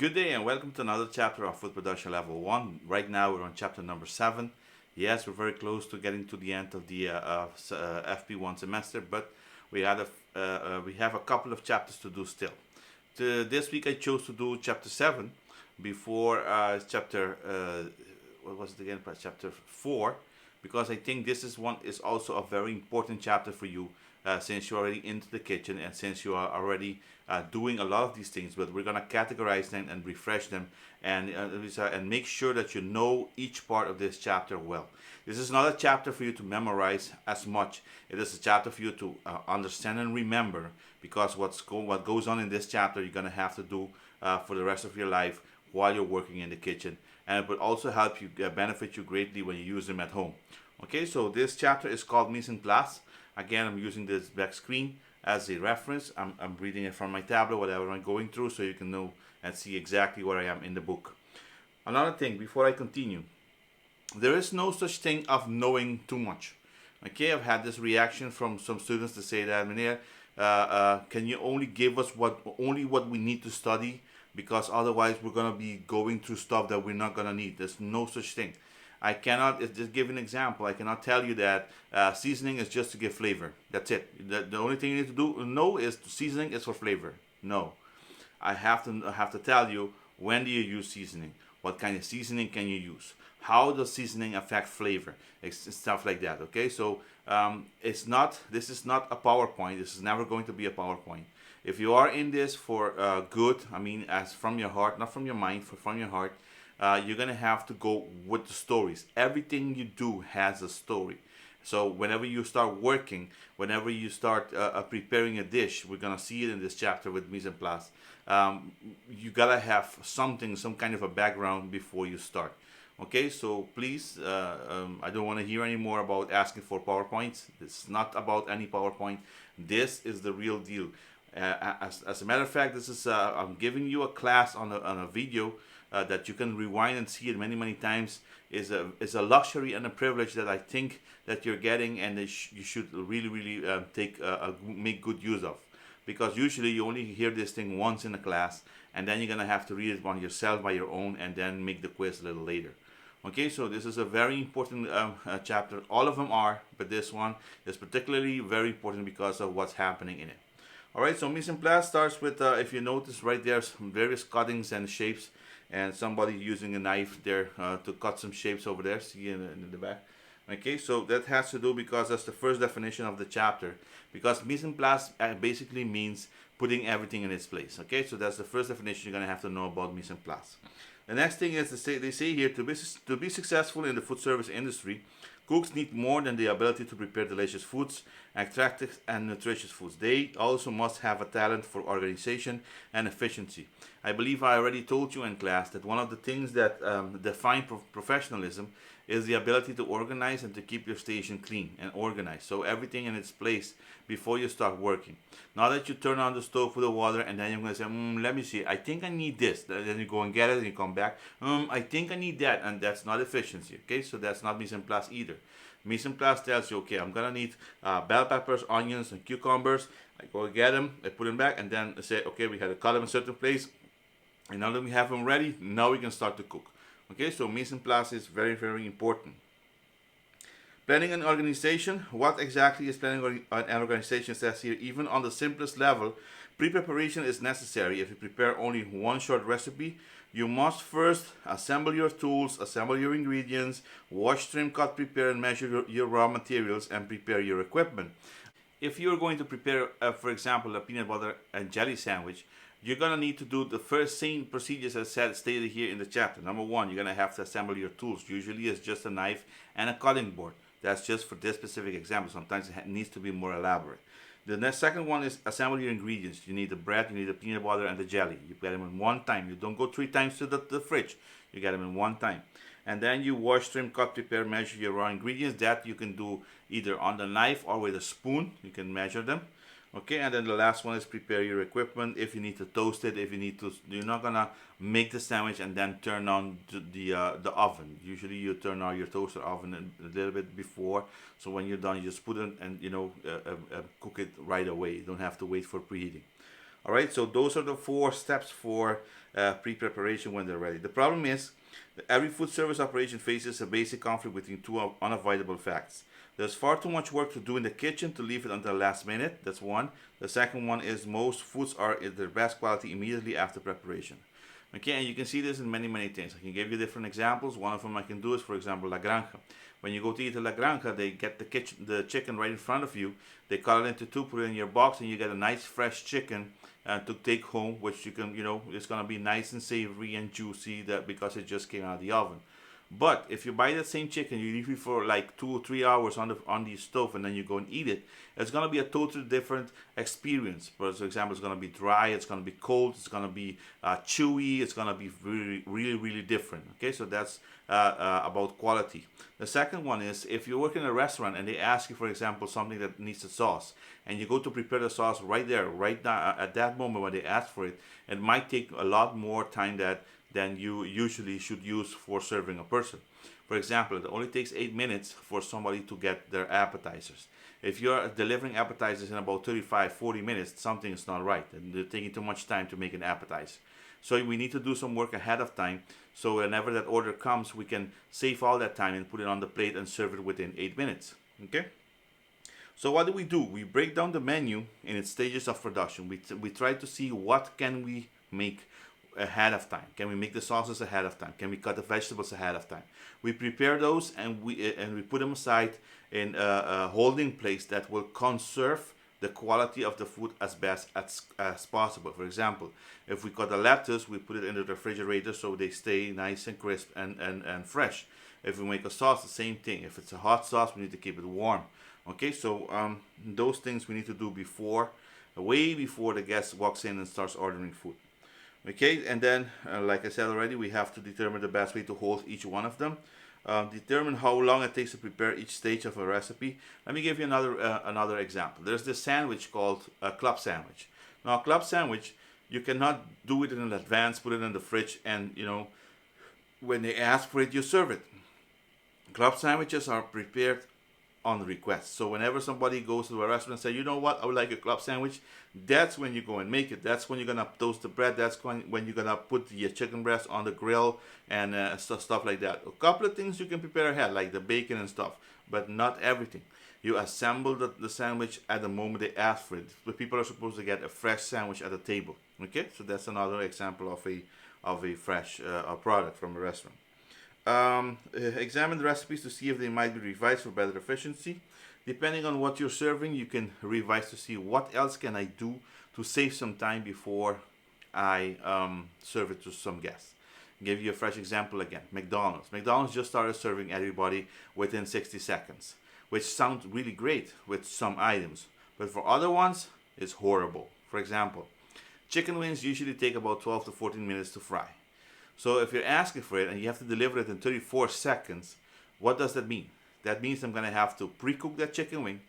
Good day and welcome to another chapter of Food Production Level 1. Right now we're on chapter number 7. Yes, we're very close to getting to the end of the FP1 semester, but we have a couple of chapters to do still. This week I chose to do chapter 7 before what was it again? Chapter 4, because I think this is also a very important chapter for you since you're already into the kitchen and since you are already doing a lot of these things. But we're gonna categorize them and refresh them and make sure that you know each part of this chapter well. This is not a chapter for you to memorize as much. It is a chapter for you to understand and remember, because what goes on in this chapter you're gonna have to do for the rest of your life while you're working in the kitchen, and it will also help you benefit you greatly when you use them at home. Okay, so this chapter is called Mise en Place. Again, I'm using this back screen as a reference. I'm reading it from my tablet, whatever I'm going through, so you can know and see exactly where I am in the book. Another thing, before I continue, there is no such thing of knowing too much. Okay, I've had this reaction from some students to say that, Meneer, can you only give us what we need to study? Because otherwise we're gonna be going through stuff that we're not gonna need. There's no such thing. I cannot just give an example. I cannot tell you that seasoning is just to give flavor. That's it. The only thing you need to know is seasoning is for flavor. No, I have to tell you, when do you use seasoning? What kind of seasoning can you use? How does seasoning affect flavor? It's stuff like that. Okay, so This is not a PowerPoint. This is never going to be a PowerPoint. If you are in this for good, I mean, as from your heart, not from your mind, from your heart, you're gonna have to go with the stories. Everything you do has a story. So whenever you start working, whenever you start preparing a dish, we're gonna see it in this chapter with mise en place. You gotta have something, some kind of a background before you start. Okay, so please, I don't want to hear any more about asking for PowerPoints. It's not about any PowerPoint. This is the real deal. As a matter of fact, this is I'm giving you a class on a video that you can rewind and see it many times. Is a luxury and a privilege that I think that you're getting, and that you should really make good use of, because usually you only hear this thing once in a class, and then you're gonna have to read it on yourself by your own and then make the quiz a little later. Okay, so this is a very important chapter. All of them are, but this one is particularly very important because of what's happening in it. All right, so mise en place starts with, if you notice right there, some various cuttings and shapes, and somebody using a knife there to cut some shapes over there, see in the back. Okay, so that has to do because that's the first definition of the chapter, because mise en place basically means putting everything in its place. Okay, so that's the first definition you're going to have to know about mise en place. The next thing is they say here, to be successful in the food service industry, cooks need more than the ability to prepare delicious foods, attractive and nutritious foods. They also must have a talent for organization and efficiency. I believe I already told you in class that one of the things that define professionalism is the ability to organize and to keep your station clean and organized, so everything in its place before you start working. Not that you turn on the stove with the water and then you're going to say, let me see, I think I need this. Then you go and get it and you come back, I think I need that, and that's not efficiency. Okay, so that's not mise en place either. Mise en place tells you, okay, I'm gonna need bell peppers, onions, and cucumbers. I go get them, I put them back, and then I say, okay, we had to cut them in a certain place, and now that we have them ready, now we can start to cook. Okay, so mise en place is very important. Planning and organization. What exactly is planning and organization? Says here, even on the simplest level, pre-preparation is necessary. If you prepare only one short recipe, you must first assemble your tools, assemble your ingredients, wash, trim, cut, prepare, and measure your raw materials, and prepare your equipment. If you're going to prepare, for example, a peanut butter and jelly sandwich, you're gonna need to do the first same procedures as stated here in the chapter. Number one, you're gonna have to assemble your tools. Usually it's just a knife and a cutting board. That's just for this specific example. Sometimes it needs to be more elaborate. The second one is assemble your ingredients. You need the bread, you need the peanut butter, and the jelly. You get them in one time. You don't go 3 times to the fridge. You get them in one time. And then you wash, trim, cut, prepare, measure your raw ingredients. That you can do either on the knife or with a spoon. You can measure them. Okay, and then the last one is prepare your equipment. If you need to toast it, if you need to, you're not gonna make the sandwich and then turn on the oven. Usually you turn on your toaster oven a little bit before, so when you're done, you just put it and cook it right away. You don't have to wait for preheating. All right, so those are the 4 steps for pre-preparation when they're ready. The problem is that every food service operation faces a basic conflict between two unavoidable facts. There's far too much work to do in the kitchen to leave it until the last minute. That's one. The second one is most foods are at their best quality immediately after preparation. Okay, and you can see this in many things. I can give you different examples. One of them I can do is, for example, La Granja. When you go to eat at La Granja, they get the chicken right in front of you. They cut it into two, put it in your box, and you get a nice fresh chicken to take home, which you can, it's gonna be nice and savory and juicy that because it just came out of the oven. But if you buy that same chicken, you leave it for like 2 or 3 hours on the stove, and then you go and eat it. It's gonna be a totally different experience. For example, it's gonna be dry, it's gonna be cold, it's gonna be chewy, it's gonna be really different. Okay, so that's about quality. The second one is if you work in a restaurant and they ask you, for example, something that needs a sauce, and you go to prepare the sauce right there, right now, at that moment when they ask for it, it might take a lot more time than you usually should use for serving a person. For example, it only takes 8 minutes for somebody to get their appetizers. If you're delivering appetizers in about 35-40 minutes, something is not right, and they're taking too much time to make an appetizer. So we need to do some work ahead of time, so whenever that order comes, we can save all that time and put it on the plate and serve it within 8 minutes. Okay? So what do? We break down the menu in its stages of production. We try to see what can we make ahead of time. Can we make the sauces ahead of time? Can we cut the vegetables ahead of time? We prepare those and we put them aside in a holding place that will conserve the quality of the food as best as possible. For example, if we cut the lettuce, we put it in the refrigerator so they stay nice and crisp and fresh. If we make a sauce, the same thing. If it's a hot sauce, we need to keep it warm. Okay, so those things we need to do way before the guest walks in and starts ordering food. Okay, and then like I said already, we have to determine the best way to hold each one of them. Determine how long it takes to prepare each stage of a recipe. Let me give you another example. There's this sandwich called a club sandwich. Now, a club sandwich, you cannot do it in advance, put it in the fridge, and when they ask for it, you serve it. Club sandwiches are prepared on request. So whenever somebody goes to a restaurant and say, you know what, I would like a club sandwich, that's when you go and make it. That's when you're gonna toast the bread. That's when you're gonna put the chicken breast on the grill and stuff like that. A couple of things you can prepare ahead, like the bacon and stuff, but not everything. You assemble the sandwich at the moment they ask for it. The people are supposed to get a fresh sandwich at the table. Okay, so that's another example of a fresh product from a restaurant. Examine the recipes to see if they might be revised for better efficiency. Depending on what you're serving, you can revise to see what else can I do to save some time before I serve it to some guests. Give you a fresh example again. McDonald's. McDonald's just started serving everybody within 60 seconds, which sounds really great with some items, but for other ones, it's horrible. For example, chicken wings usually take about 12 to 14 minutes to fry. So if you're asking for it and you have to deliver it in 34 seconds, what does that mean? That means I'm going to have to pre-cook that chicken wing,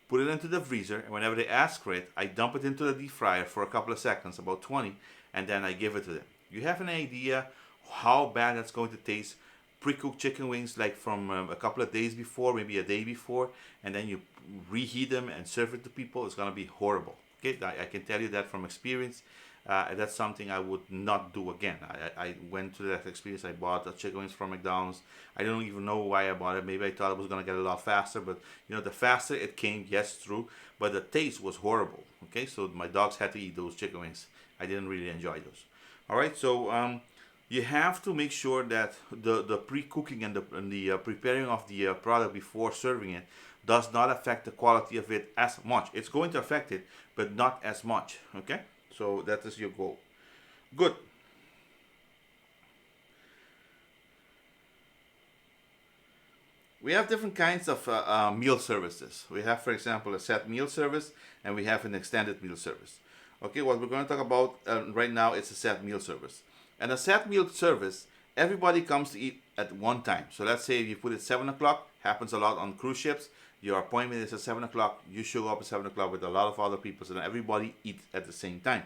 put it into the freezer, and whenever they ask for it, I dump it into the deep fryer for a couple of seconds, about 20, and then I give it to them. You have an idea how bad that's going to taste? Pre-cooked chicken wings like from a couple of days before, maybe a day before, and then you reheat them and serve it to people. It's going to be horrible. Okay, I can tell you that from experience. That's something I would not do again. I went through that experience. I bought the chicken wings from McDonald's. I don't even know why I bought it. Maybe I thought it was going to get a lot faster, but the faster it came, yes, true, but the taste was horrible. Okay, so my dogs had to eat those chicken wings. I didn't really enjoy those. All right, so you have to make sure that the pre-cooking and the preparing of the product before serving it does not affect the quality of it as much. It's going to affect it, but not as much. Okay. So that is your goal. Good. We have different kinds of meal services. We have, for example, a set meal service, and we have an extended meal service. Okay, what we're going to talk about right now is a set meal service. And a set meal service, everybody comes to eat at one time. So let's say if you put it 7 o'clock, happens a lot on cruise ships. Your appointment is at 7 o'clock. You show up at 7 o'clock with a lot of other people, so that everybody eats at the same time.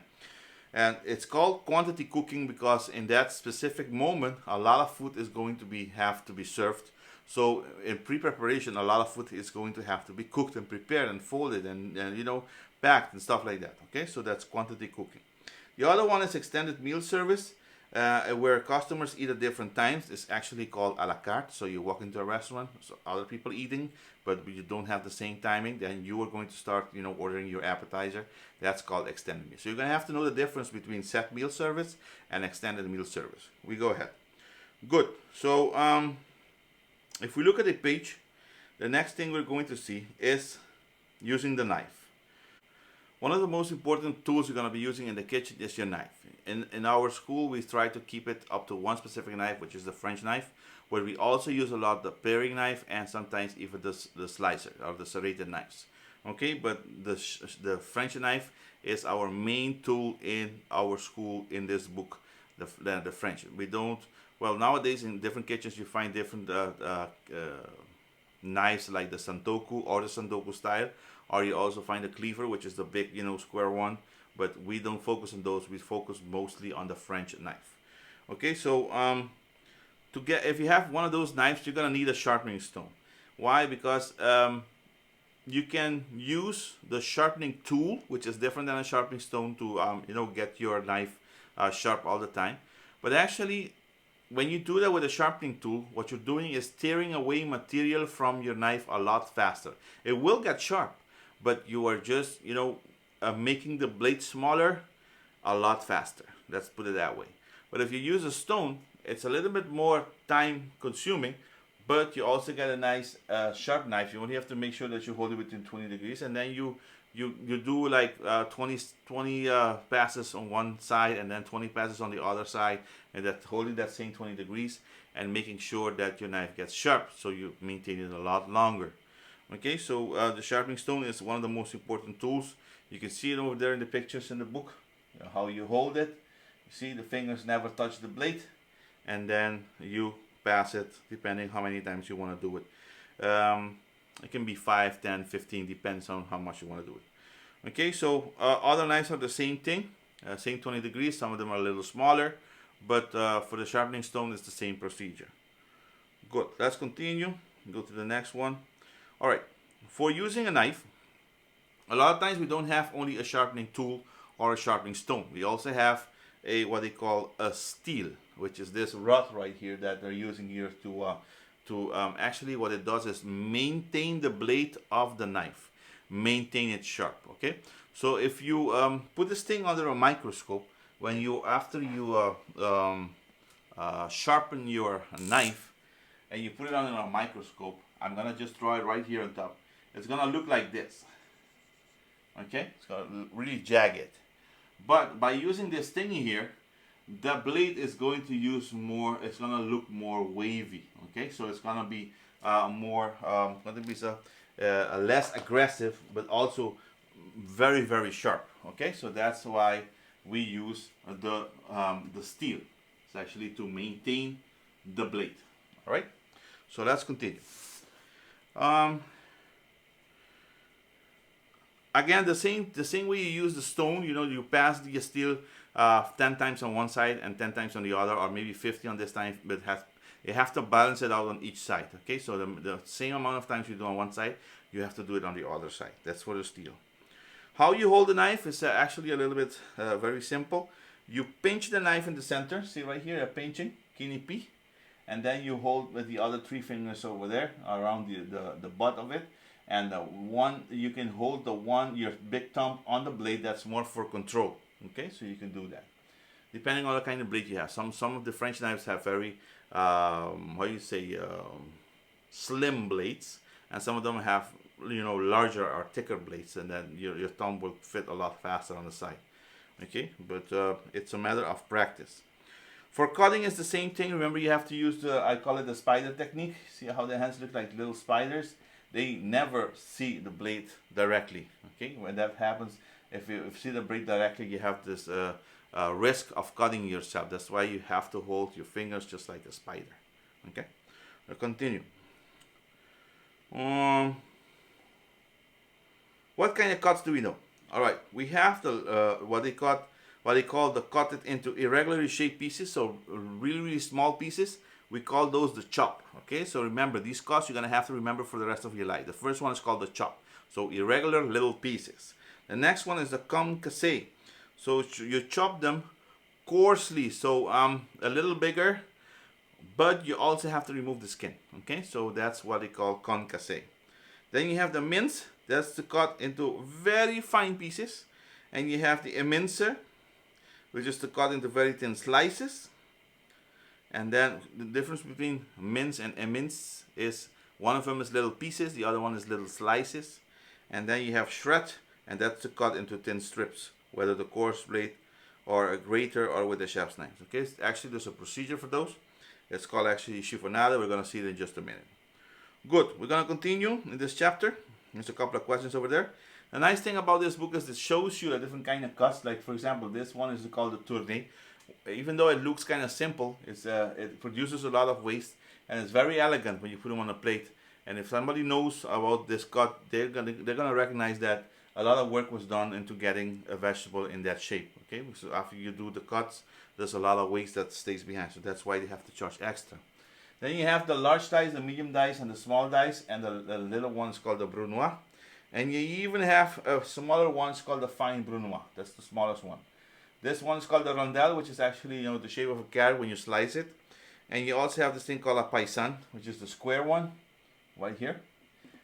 And it's called quantity cooking because in that specific moment, a lot of food is going to have to be served. So in pre-preparation, a lot of food is going to have to be cooked and prepared and folded and you know, packed and stuff like that. Okay, so that's quantity cooking. The other one is extended meal service, where customers eat at different times. It's actually called a la carte. So you walk into a restaurant, so other people eating, but you don't have the same timing. Then you are going to start, you know, ordering your appetizer. That's called extended meal. So you're gonna have to know the difference between set meal service and extended meal service. We go ahead. Good. So if we look at the page, the next thing we're going to see is using the knife. One of the most important tools you're going to be using in the kitchen is your knife. In our school, we try to keep it up to one specific knife, which is the French knife, where we also use a lot the paring knife and sometimes even the slicer or the serrated knives. Okay, but the French knife is our main tool in our school in this book, the French. We don't, well, nowadays in different kitchens you find different knives like the Santoku or the Santoku style, or you also find a cleaver, which is the big, you know, square one, but we don't focus on those. We focus mostly on the French knife. Okay, so to get, if you have one of those knives, you're gonna need a sharpening stone. Why? Because you can use the sharpening tool, which is different than a sharpening stone, to you know, get your knife sharp all the time. But actually, when you do that with a sharpening tool, what you're doing is tearing away material from your knife a lot faster. It will get sharp, but you are just, you know, making the blade smaller a lot faster. Let's put it that way. But if you use a stone, it's a little bit more time consuming, but you also get a nice sharp knife. You only have to make sure that you hold it within 20 degrees, and then you do like 20 passes on one side and then 20 passes on the other side, and that holding that same 20 degrees and making sure that your knife gets sharp, so you maintain it a lot longer. Okay, so the sharpening stone is one of the most important tools. You can see it over there in the pictures in the book, you know, how you hold it. You see the fingers never touch the blade, and then you pass it depending how many times you want to do it. It can be 5, 10, 15, depends on how much you want to do it. Okay, so other knives are the same thing, same 20 degrees. Some of them are a little smaller, but for the sharpening stone, it's the same procedure. Good, let's continue. Go to the next one. All right, for using a knife, a lot of times we don't have only a sharpening tool or a sharpening stone. We also have a what they call a steel, which is this rod right here that they're using here to actually what it does is maintain the blade of the knife, maintain it sharp. Okay, so if you put this thing under a microscope, when you after you sharpen your knife and you put it under a microscope, I'm gonna just draw it right here on top. It's gonna look like this. Okay, it's gonna really jagged. But by using this thingy here, the blade is going to use more. It's gonna look more wavy. Okay, so it's gonna be more, gonna be less aggressive, but also very very sharp. Okay, so that's why we use the steel. It's actually to maintain the blade. All right, so let's continue. Again, the same way you use the stone, you know, you pass the steel 10 times on one side and 10 times on the other, or maybe 50 on this time, but you have to balance it out on each side. Okay, so the same amount of times you do on one side, you have to do it on the other side. That's for the steel. How you hold the knife is actually a little bit very simple. You pinch the knife in the center. See right here, a pinching, kinipi. And then you hold with the other 3 fingers over there around the butt of it. And one, you can hold your big thumb on the blade. That's more for control. Okay, so you can do that. Depending on the kind of blade you have. Some of the French knives have very, slim blades. And some of them have, you know, larger or thicker blades. And then your thumb will fit a lot faster on the side. Okay, but it's a matter of practice. For cutting, it's the same thing. Remember, you have to use I call it the spider technique. See how the hands look like little spiders? They never see the blade directly. Okay, when that happens, if you see the blade directly, you have this risk of cutting yourself. That's why you have to hold your fingers just like a spider. Okay, I'll continue. What kind of cuts do we know? All right, we have the what they call the cut it into irregularly shaped pieces, so really small pieces, We call those the chop. Okay, so remember, these cuts you're going to have to remember for the rest of your life. The first one is called the chop. So irregular little pieces. The next one is the concasse. So you chop them coarsely, so a little bigger, but you also have to remove the skin. Okay, so that's what they call concasse. Then you have the mince. That's to cut into very fine pieces. And you have the emincer, which is to cut into very thin slices. And then the difference between mince and emince is one of them is little pieces, the other one is little slices. And then you have shred, and that's to cut into thin strips, whether the coarse blade or a grater or with a chef's knife. Okay, actually there's a procedure for those. It's called actually chiffonade. We're going to see it in just a minute. Good, we're going to continue in this chapter. There's a couple of questions over there. The nice thing about this book is it shows you a different kind of cuts. Like for example, this one is called the tournée. Even though it looks kind of simple, it produces a lot of waste, and it's very elegant when you put them on a plate. And if somebody knows about this cut, they're gonna recognize that a lot of work was done into getting a vegetable in that shape. Okay, so after you do the cuts, there's a lot of waste that stays behind. So that's why they have to charge extra. Then you have the large dice, the medium dice, and the small dice, and the little ones called the brunoise. And you even have a smaller ones called the fine brunoise. That's the smallest one. This one is called the rondelle, which is actually the shape of a carrot when you slice it. And you also have this thing called a paysanne, which is the square one, right here.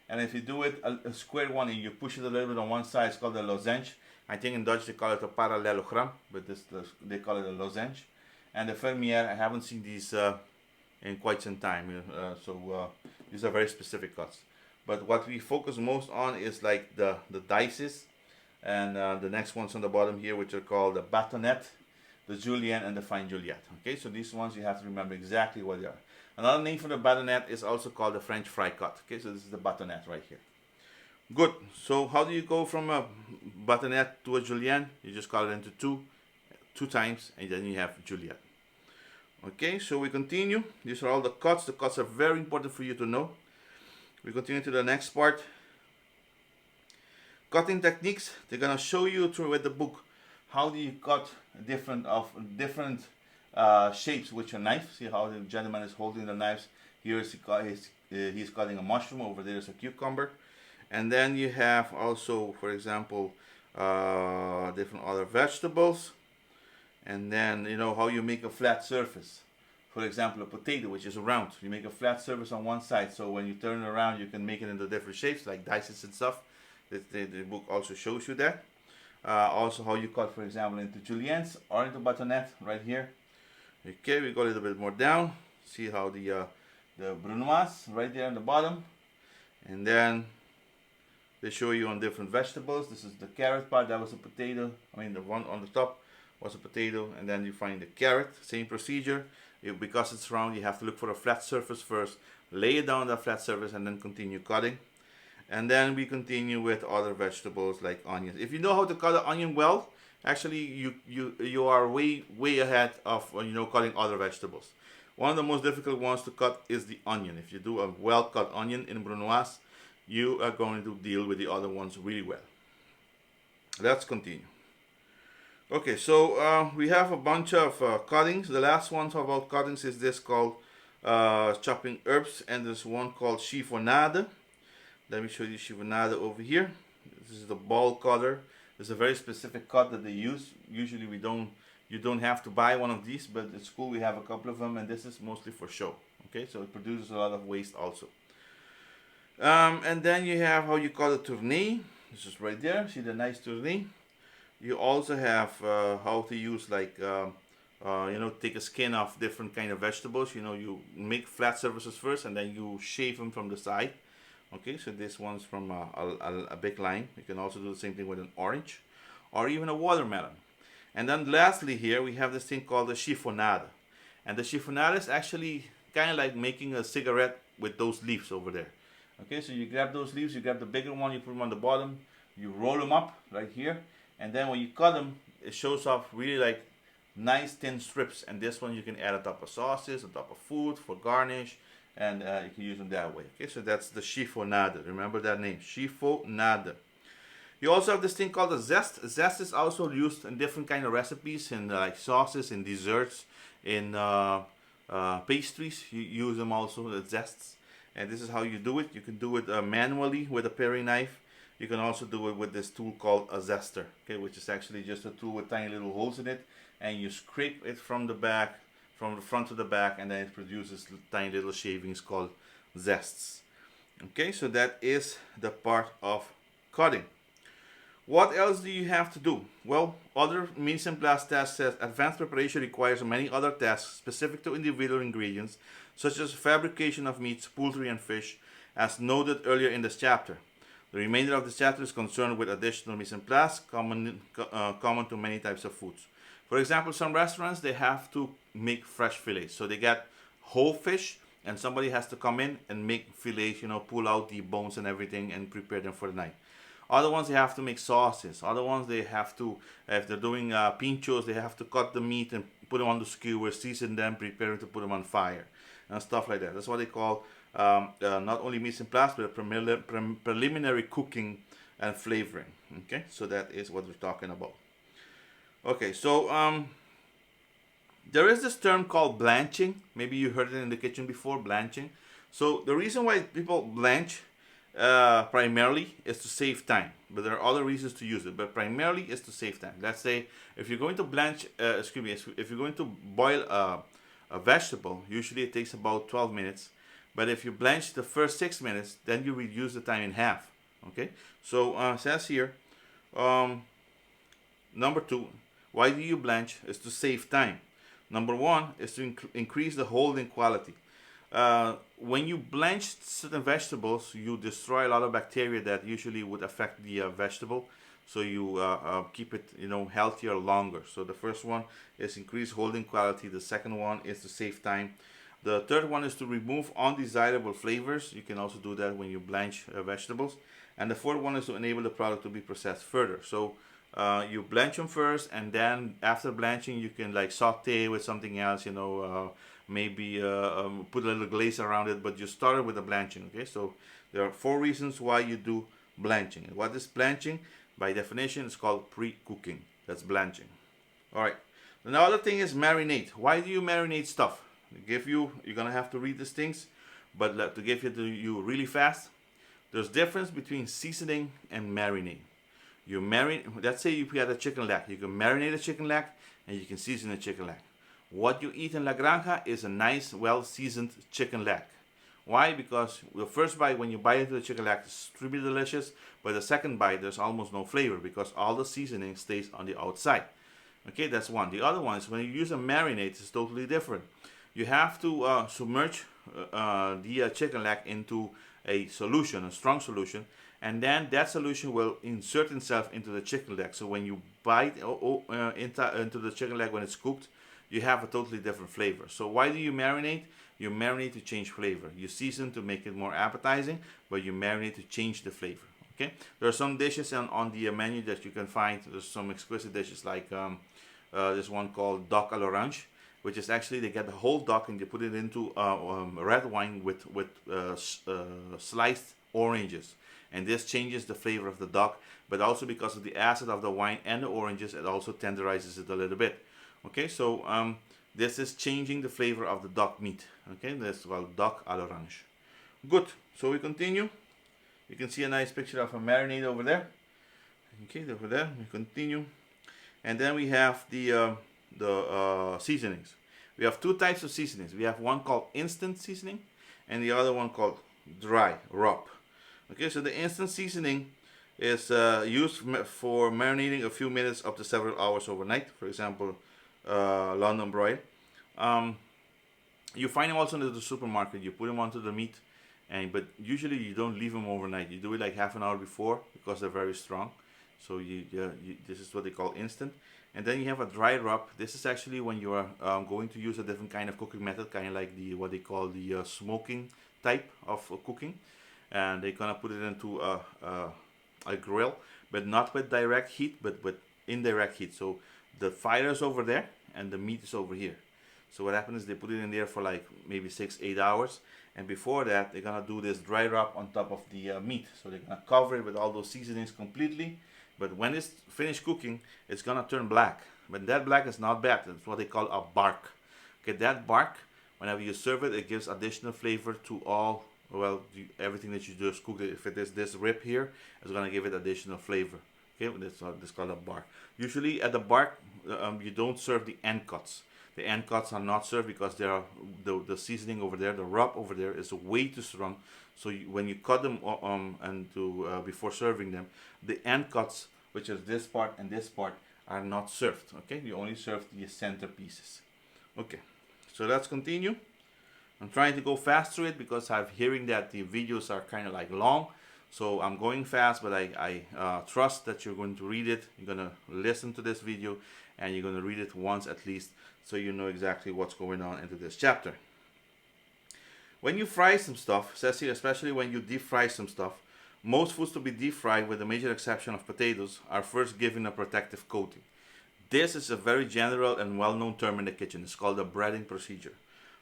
And if you do it a square one and you push it a little bit on one side, it's called a lozenge. I think in Dutch they call it a parallelogram, but they call it a lozenge. And the fermière, I haven't seen these in quite some time, so these are very specific cuts. But what we focus most on is like the dices, and the next ones on the bottom here, which are called the bâtonnet, the julienne, and the fine juliette. Okay, so these ones you have to remember exactly what they are. Another name for the bâtonnet is also called the French fry cut. Okay, so this is the bâtonnet right here. Good. So how do you go from a bâtonnet to a julienne? You just cut it into two times, and then you have juliette. Okay, so we continue. These are all the cuts. The cuts are very important for you to know. We continue to the next part. Cutting techniques. They're gonna show you through with the book how do you cut different shapes with your knife. See how the gentleman is holding the knives. Here he's cutting a mushroom. Over there is a cucumber. And then you have also, for example, different other vegetables. And then how you make a flat surface. For example, a potato, which is round. You make a flat surface on one side, so when you turn it around, you can make it into different shapes, like dices and stuff. The book also shows you that. Also how you cut, for example, into juliennes or into bâtonnet, right here. Okay, we go a little bit more down. See how the brunoise, right there on the bottom. And then they show you on different vegetables. This is the carrot part, that was a potato. I mean, the one on the top was a potato, and then you find the carrot, same procedure. Because it's round, you have to look for a flat surface first, lay it down on that flat surface, and then continue cutting. And then we continue with other vegetables like onions. If you know how to cut an onion well, actually you are way ahead of cutting other vegetables. One of the most difficult ones to cut is the onion. If you do a well cut onion in brunoise, you are going to deal with the other ones really well. Let's continue. Okay, so we have a bunch of cuttings. The last one about cuttings is this called chopping herbs, and there's one called chiffonade. Let me show you chiffonade over here. This is the ball cutter. It's a very specific cut that they use. Usually you don't have to buy one of these, but at school we have a couple of them, and this is mostly for show. Okay, so it produces a lot of waste also. And then you have how you cut a tournée. This is right there. See the nice tournée. You also have how to use take a skin off different kind of vegetables. You make flat surfaces first, and then you shave them from the side. Okay, so this one's from a big lime. You can also do the same thing with an orange or even a watermelon. And then lastly here we have this thing called the chiffonade. And the chiffonade is actually kind of like making a cigarette with those leaves over there. Okay, so you grab those leaves, you grab the bigger one, you put them on the bottom, you roll them up right here, and then when you cut them, it shows off really like nice thin strips. And this one you can add on top of sauces, on top of food for garnish, and you can use them that way. Okay, so that's the chiffonade. Remember that name, chiffonade. You also have this thing called the zest. Zest is also used in different kind of recipes, in like sauces, in desserts, in pastries. You use them also as zests, and this is how you do it. You can do it manually with a paring knife. You can also do it with this tool called a zester, okay, which is actually just a tool with tiny little holes in it, and you scrape it from the back, from the front to the back, and then it produces tiny little shavings called zests. Okay, so that is the part of cutting. What else do you have to do? Well, other mise en place test says advanced preparation requires many other tasks specific to individual ingredients, such as fabrication of meats, poultry, and fish, as noted earlier in this chapter. The remainder of this chapter is concerned with additional mise en place common to many types of foods. For example, some restaurants, they have to make fresh fillets. So they get whole fish, and somebody has to come in and make fillets, pull out the bones and everything and prepare them for the night. Other ones, they have to make sauces. Other ones, they have to, if they're doing pinchos, they have to cut the meat and put them on the skewer, season them, prepare to put them on fire, and stuff like that. That's what they call not only mise en place, but preliminary cooking and flavoring. Okay, so that is what we're talking about. Okay, so there is this term called blanching. Maybe you heard it in the kitchen before, blanching. So the reason why people blanch primarily is to save time, but there are other reasons to use it, but primarily is to save time. Let's say if you're going to blanch, if you're going to boil a vegetable, usually it takes about 12 minutes, but if you blanch the first 6 minutes, then you reduce the time in half. Okay, so it says here, number 2, why do you blanch? Is to save time. Number 1 is to increase the holding quality. When you blanch certain vegetables, you destroy a lot of bacteria that usually would affect the vegetable. So you keep it, healthier longer. So the first one is increase holding quality. The second one is to save time. The third one is to remove undesirable flavors. You can also do that when you blanch vegetables. And the fourth one is to enable the product to be processed further. So you blanch them first, and then after blanching, you can like saute with something else, maybe put a little glaze around it, but you started with the blanching. Okay, so there are 4 reasons why you do blanching. And what is blanching? By definition, it's called pre-cooking. That's blanching. All right. The other thing is marinate. Why do you marinate stuff? You're gonna have to read these things, but to give it to you really fast, there's difference between seasoning and marinate. You marinate. Let's say you got a chicken leg. You can marinate a chicken leg, and you can season a chicken leg. What you eat in La Granja is a nice, well-seasoned chicken leg. Why? Because the first bite, when you bite into the chicken leg, it's really delicious, but the second bite, there's almost no flavor because all the seasoning stays on the outside. Okay, that's one. The other one is when you use a marinade, it's totally different. You have to submerge the chicken leg into a solution, a strong solution, and then that solution will insert itself into the chicken leg. So when you bite into the chicken leg when it's cooked, you have a totally different flavor. So why do you marinate? You marinate to change flavor. You season to make it more appetizing, but you marinate to change the flavor. Okay. There are some dishes on the menu that you can find. There's some exquisite dishes like this one called duck à l'orange, which is actually they get the whole duck and they put it into red wine with sliced oranges, and this changes the flavor of the duck. But also because of the acid of the wine and the oranges, it also tenderizes it a little bit. Okay, so this is changing the flavor of the duck meat. Okay, that's called duck à l'orange. Good. So we continue. You can see a nice picture of a marinade over there. Okay, over there. We continue, and then we have the seasonings. We have 2 types of seasonings. We have one called instant seasoning, and the other one called dry rub. Okay, so the instant seasoning is used for marinating a few minutes up to several hours overnight. For example, London broil. You find them also in the supermarket. You put them onto the meat, but usually you don't leave them overnight. You do it like half an hour before because they're very strong. So this is what they call instant. And then you have a dry rub. This is actually when you are going to use a different kind of cooking method, kind of like what they call the smoking type of cooking. And they're gonna put it into a grill, but not with direct heat, but with indirect heat. So the fire is over there and the meat is over here. So what happens is they put it in there for like maybe 6-8 hours, and before that they're gonna do this dry rub on top of the meat. So they're gonna cover it with all those seasonings completely, but when it's finished cooking, it's gonna turn black. But that black is not bad. It's what they call a bark. Okay, that bark Whenever you serve it, it gives additional flavor to all, well, everything that you just cooked. If it is this rib here, it's going to give it additional flavor. Okay, this called a bark. Usually at the bark, you don't serve the end cuts. The end cuts are not served because they are the seasoning over there, the rub over there is way too strong. So when you cut them and to before serving them, the end cuts, which is this part and this part, are not served. Okay, you only serve the center pieces. Okay, so let's continue. I'm trying to go fast through it because I'm hearing that the videos are kind of like long. So I'm going fast, but I trust that you're going to read it. You're going to listen to this video and you're going to read it once at least so you know exactly what's going on into this chapter. When you fry some stuff, it says here, especially when you deep fry some stuff, most foods to be deep fried, with the major exception of potatoes, are first given a protective coating. This is a very general and well-known term in the kitchen. It's called a breading procedure.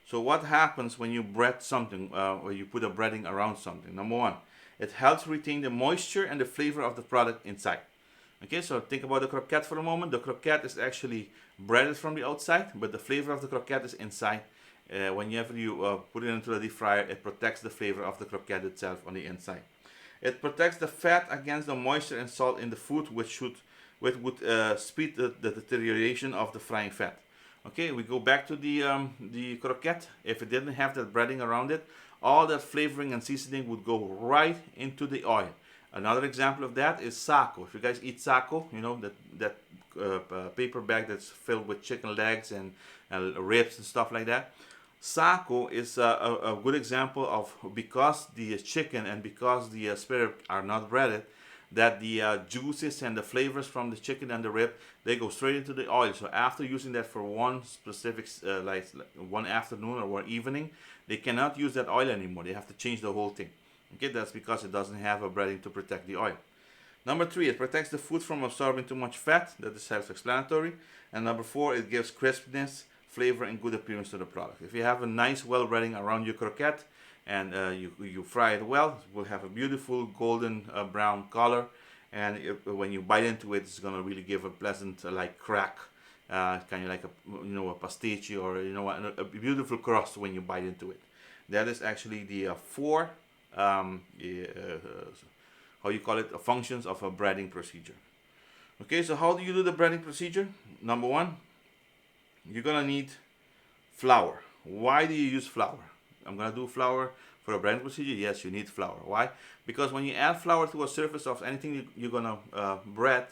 So what happens when you bread something, or you put a breading around something? Number one, it helps retain the moisture and the flavor of the product inside. Okay, so think about the croquette for a moment. The croquette is actually breaded from the outside, but the flavor of the croquette is inside. Whenever you put it into the deep fryer, it protects the flavor of the croquette itself on the inside. It protects the fat against the moisture and salt in the food, which would speed the deterioration of the frying fat. Okay, we go back to the croquette. If it didn't have that breading around it, all that flavoring and seasoning would go right into the oil. Another example of that is Saco. If you guys eat Saco, you know that paper bag that's filled with chicken legs and ribs and stuff like that. Saco is a good example of, because the chicken and because the spare rib are not breaded, that the juices and the flavors from the chicken and the rib, they go straight into the oil. So after using that for one specific like one afternoon or one evening, they cannot use that oil anymore. They have to change the whole thing. Okay, that's because it doesn't have a breading to protect the oil. Number 3, it protects the food from absorbing too much fat. That is self-explanatory. And number 4, it gives crispness, flavor, and good appearance to the product. If you have a nice well breading around your croquette and you fry it well, it will have a beautiful golden brown color. And when you bite into it, it's gonna really give a pleasant like crack, kind of like a pastiche, or a beautiful crust when you bite into it. That is actually the 4 how you call it, functions of a breading procedure. Okay, so how do you do the breading procedure? Number 1, you're gonna need flour. Why do you use flour? I'm gonna do flour for a breading procedure. Yes, you need flour. Why? Because when you add flour to a surface of anything you're gonna bread,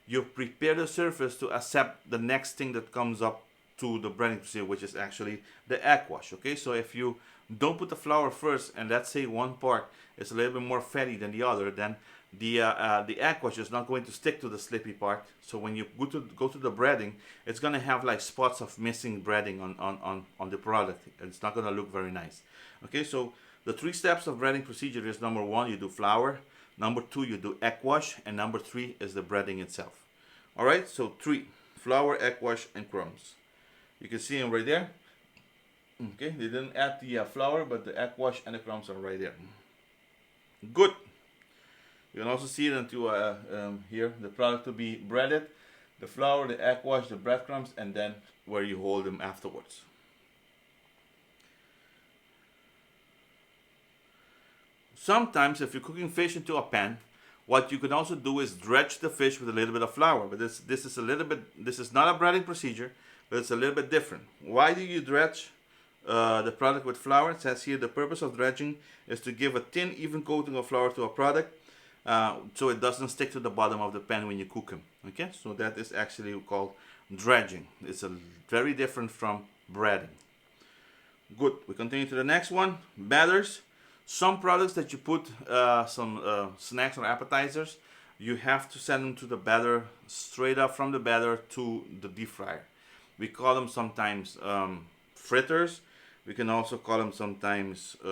you prepare the surface to accept the next thing that comes up to the breading procedure, which is actually the egg wash. Okay, so if you don't put the flour first, and let's say one part is a little bit more fatty than the other, then the egg wash is not going to stick to the slippy part. So when you go to the breading, it's going to have like spots of missing breading on the product. It's not going to look very nice. Okay, so the 3 steps of breading procedure is: number 1, you do flour; number 2, you do egg wash; and number 3 is the breading itself. All right, so 3: flour, egg wash, and crumbs. You can see them right there. Okay, they didn't add the flour, but the egg wash and the crumbs are right there. Good. You can also see it into here, the product to be breaded, the flour, the egg wash, the breadcrumbs, and then where you hold them afterwards. Sometimes if you're cooking fish into a pan, what you can also do is dredge the fish with a little bit of flour. But this is not a breading procedure, but it's a little bit different. Why do you dredge the product with flour? It says here the purpose of dredging is to give a thin, even coating of flour to a product, so it doesn't stick to the bottom of the pan when you cook them. Okay, so that is actually called dredging. It's very different from breading. Good. We continue to the next one. Batters. Some products that you put some snacks or appetizers, you have to send them to the batter, straight up from the batter to the deep fryer. We call them sometimes fritters. We can also call them sometimes 3,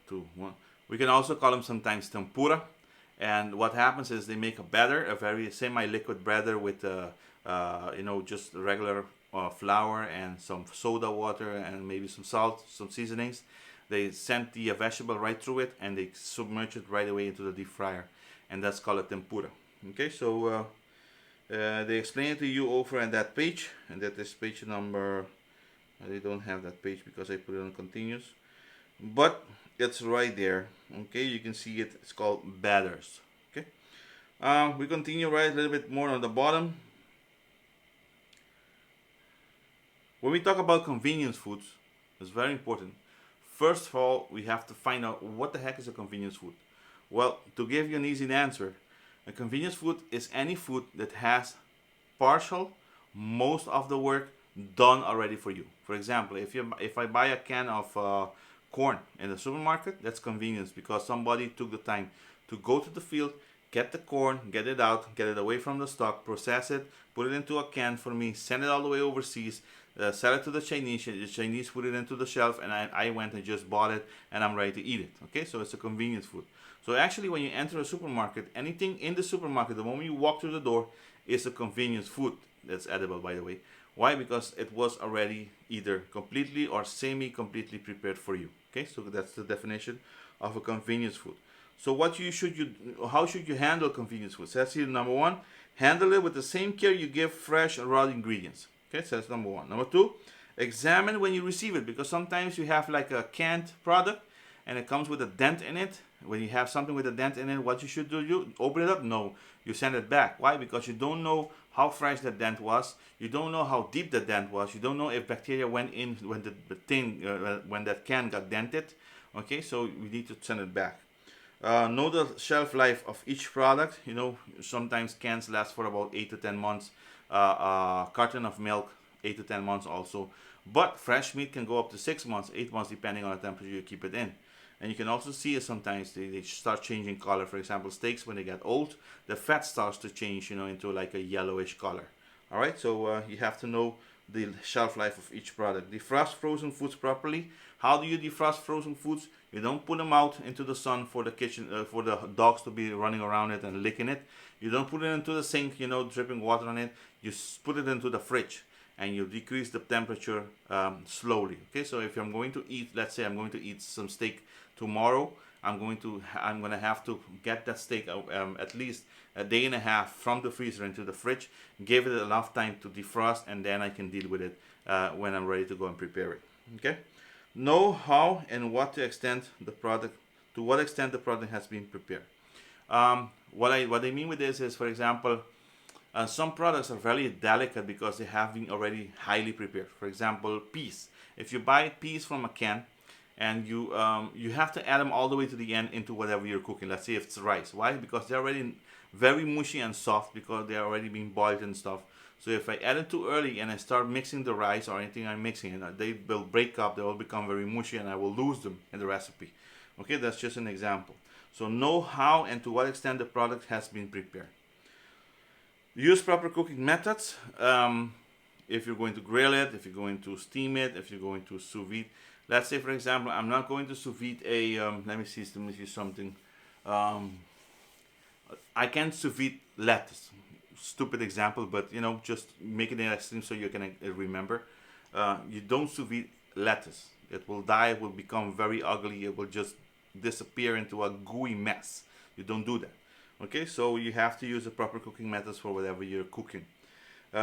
2, 1. We can also call them sometimes tempura. And what happens is they make a batter, a very semi-liquid batter with just regular flour and some soda water and maybe some salt, some seasonings. They send the vegetable right through it and they submerge it right away into the deep fryer, and that's called a tempura. Okay, so They explain it to you over on that page, and that is page number. I don't have that page because I put it on continuous, but it's right there. Okay, you can see it. It's called batters. Okay, we continue right a little bit more on the bottom. When we talk about convenience foods, it's very important. First of all, we have to find out what the heck is a convenience food. Well, to give you an easy answer, a convenience food is any food that has partial, most of the work done already for you. For example, if I buy a can of corn in the supermarket, that's convenience because somebody took the time to go to the field, get the corn, get it out, get it away from the stock, process it, put it into a can for me, send it all the way overseas, sell it to the Chinese. The Chinese put it into the shelf, and I went and just bought it, and I'm ready to eat it. Okay, so it's a convenience food. So actually, when you enter a supermarket, anything in the supermarket, the moment you walk through the door, is a convenience food that's edible, by the way. Why? Because it was already either completely or semi-completely prepared for you. Okay, so that's the definition of a convenience food. So how should you handle convenience food? So that's here number one. Handle it with the same care you give fresh and raw ingredients. Okay, so that's number one. Number two, examine when you receive it because sometimes you have like a canned product and it comes with a dent in it. When you have something with a dent in it, what you should do, you open it up? No, you send it back. Why? Because you don't know how fresh the dent was. You don't know how deep the dent was. You don't know if bacteria went in when the thing, when that can got dented. Okay, so we need to send it back. Know the shelf life of each product. You know, sometimes cans last for about 8 to 10 months. Carton of milk, 8 to 10 months also. But fresh meat can go up to 6 months, 8 months, depending on the temperature you keep it in. And you can also see it sometimes they start changing color. For example, steaks, when they get old, the fat starts to change, into like a yellowish color. All right, so you have to know the shelf life of each product. Defrost frozen foods properly. How do you defrost frozen foods? You don't put them out into the sun for the kitchen, for the dogs to be running around it and licking it. You don't put it into the sink, dripping water on it. You put it into the fridge and you decrease the temperature slowly. Okay, so if I'm going to eat, let's say I'm going to eat some steak tomorrow, I'm going to have to get that steak at least a day and a half from the freezer into the fridge, give it enough time to defrost, and then I can deal with it when I'm ready to go and prepare it. Okay, know how and what to what extent the product has been prepared. What I mean with this is, for example, some products are very delicate because they have been already highly prepared. For example, peas. If you buy peas from a can, and you have to add them all the way to the end into whatever you're cooking. Let's say if it's rice. Why? Because they're already very mushy and soft because they're already being boiled and stuff. So if I add it too early and I start mixing the rice or anything I'm mixing, they will break up. They will become very mushy, and I will lose them in the recipe. Okay, that's just an example. So know how and to what extent the product has been prepared. Use proper cooking methods. If you're going to grill it, if you're going to steam it, if you're going to sous vide. Let's say, for example, I'm not going to sous vide let me see something. I can sous vide lettuce. Stupid example, but just make it interesting so you can remember. You don't sous vide lettuce. It will die, it will become very ugly, it will just disappear into a gooey mess. You don't do that. Okay, so you have to use the proper cooking methods for whatever you're cooking.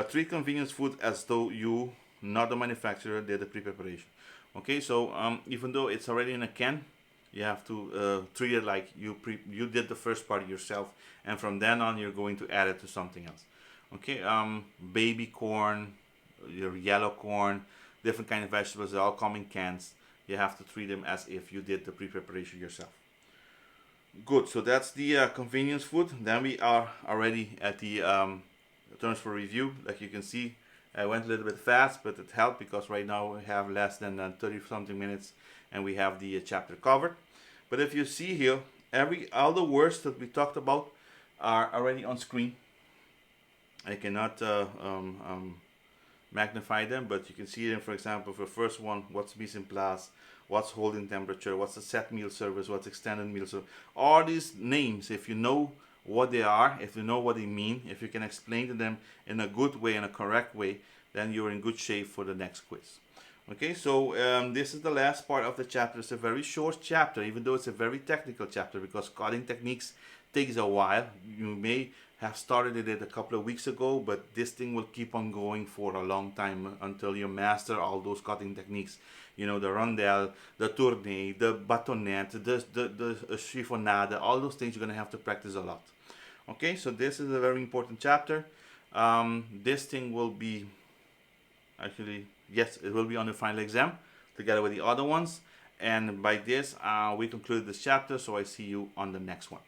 Treat convenience food as though you, not the manufacturer, did the pre-preparation. Okay, so even though it's already in a can, you have to treat it like you did the first part yourself, and from then on you're going to add it to something else. Okay, baby corn, your yellow corn, different kind of vegetables, they all come in cans. You have to treat them as if you did the pre-preparation yourself. Good, so that's the convenience food. Then we are already at the terms for review. Like you can see, I went a little bit fast, but it helped because right now we have less than 30 something minutes and we have the chapter covered. But if you see here, all the words that we talked about are already on screen. I cannot magnify them, but you can see them. For example, for the first one, what's mise en place, what's holding temperature, what's the set meal service, what's extended meal service. All these names, if you know what they are, if you know what they mean, if you can explain to them in a good way, in a correct way, then you're in good shape for the next quiz. Okay, so this is the last part of the chapter. It's a very short chapter, even though it's a very technical chapter, because cutting techniques takes a while. You may have started it a couple of weeks ago, but this thing will keep on going for a long time until you master all those cutting techniques. You know, the rondelle, the tournée, the bâtonnet, the chiffonade, all those things you're going to have to practice a lot. Okay, so this is a very important chapter. This thing will be, actually, yes, it will be on the final exam together with the other ones. And by this, we conclude this chapter, so I see you on the next one.